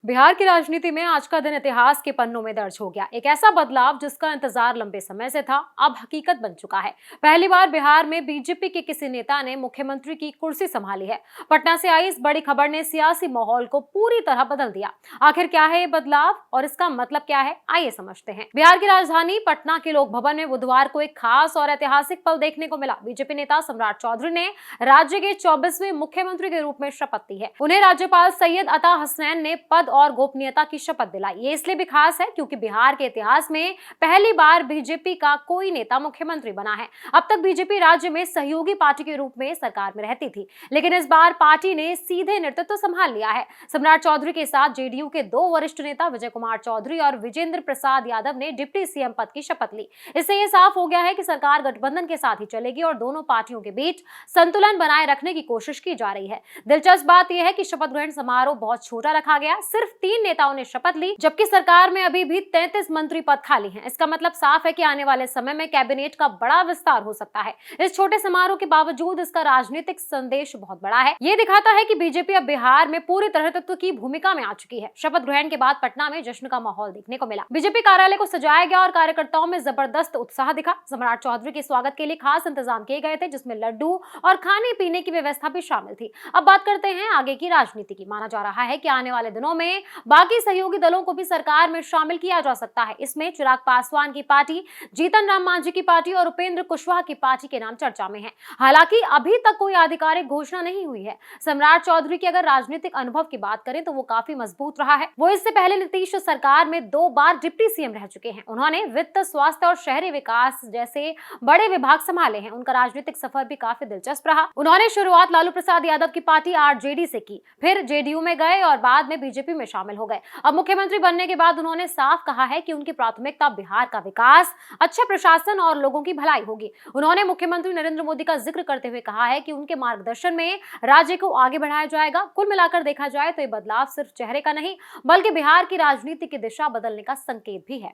बिहार की राजनीति में आज का दिन इतिहास के पन्नों में दर्ज हो गया। एक ऐसा बदलाव जिसका इंतजार लंबे समय से था, अब हकीकत बन चुका है। पहली बार बिहार में बीजेपी के किसी नेता ने मुख्यमंत्री की कुर्सी संभाली है। पटना से आई इस बड़ी खबर ने सियासी माहौल को पूरी तरह बदल दिया। आखिर क्या है ये बदलाव और इसका मतलब क्या है, आइए समझते हैं। बिहार की राजधानी पटना के लोक भवन में बुधवार को एक खास और ऐतिहासिक पल देखने को मिला। बीजेपी नेता सम्राट चौधरी ने राज्य के 24वें मुख्यमंत्री के रूप में शपथ ली है। उन्हें राज्यपाल सैयद अता हसनैन ने पद और गोपनीयता की शपथ दिलाई। ये इसलिए भी खास है क्योंकि बिहार के इतिहास में पहली बार बीजेपी का कोई नेता मुख्यमंत्री बना है। अब तक बीजेपी राज्य में सहयोगी पार्टी के रूप में सरकार में रहती थी, लेकिन इस बार पार्टी ने सीधे नेतृत्व संभाल लिया है। सम्राट चौधरी के साथ जेडीयू के दो वरिष्ठ नेता विजय कुमार चौधरी और विजेंद्र प्रसाद यादव ने डिप्टी सीएम पद की शपथ ली। इससे यह साफ हो गया है कि सरकार गठबंधन के साथ ही चलेगी और दोनों पार्टियों के बीच संतुलन बनाए रखने की कोशिश की जा रही है। दिलचस्प बात यह है कि शपथ ग्रहण समारोह बहुत छोटा रखा गया। सिर्फ 3 नेताओं ने शपथ ली, जबकि सरकार में अभी भी 33 मंत्री पद खाली हैं। इसका मतलब साफ है कि आने वाले समय में कैबिनेट का बड़ा विस्तार हो सकता है। इस छोटे समारोह के बावजूद इसका राजनीतिक संदेश बहुत बड़ा है। ये दिखाता है कि बीजेपी अब बिहार में पूरी तरह तत्व की भूमिका में आ चुकी है। शपथ ग्रहण के बाद पटना में जश्न का माहौल देखने को मिला। बीजेपी कार्यालय को सजाया गया और कार्यकर्ताओं में जबरदस्त उत्साह दिखा। सम्राट चौधरी के स्वागत के लिए खास इंतजाम किए गए थे, जिसमें लड्डू और खाने पीने की व्यवस्था भी शामिल थी। अब बात करते हैं आगे की राजनीति की। माना जा रहा है कि आने वाले दिनों में बाकी सहयोगी दलों को भी सरकार में शामिल किया जा सकता है। इसमें चिराग पासवान की पार्टी, जीतन राम मांझी की पार्टी और उपेंद्र कुशवाहा की पार्टी के नाम चर्चा में हैं। हालांकि अभी तक कोई आधिकारिक घोषणा नहीं हुई है। सम्राट चौधरी के अगर राजनीतिक अनुभव की बात करें तो वो काफी मजबूत रहा है। वो इससे पहले नीतीश सरकार में 2 बार डिप्टी सीएम रह चुके हैं। उन्होंने वित्त, स्वास्थ्य और शहरी विकास जैसे बड़े विभाग संभाले हैं। उनका राजनीतिक सफर भी काफी दिलचस्प रहा। उन्होंने शुरुआत लालू प्रसाद यादव की पार्टी आरजेडी से की, फिर जेडीयू में गए और बाद में बीजेपी में शामिल हो गए। अब मुख्यमंत्री बनने के बाद उन्होंने साफ कहा है कि उनकी प्राथमिकता बिहार का विकास, अच्छा प्रशासन और लोगों की भलाई होगी। उन्होंने मुख्यमंत्री नरेंद्र मोदी का जिक्र करते हुए कहा है कि उनके मार्गदर्शन में राज्य को आगे बढ़ाया जाएगा। कुल मिलाकर देखा जाए तो ये बदलाव सिर्फ चेहरे का नहीं, बल्कि बिहार की राजनीति की दिशा बदलने का संकेत भी है।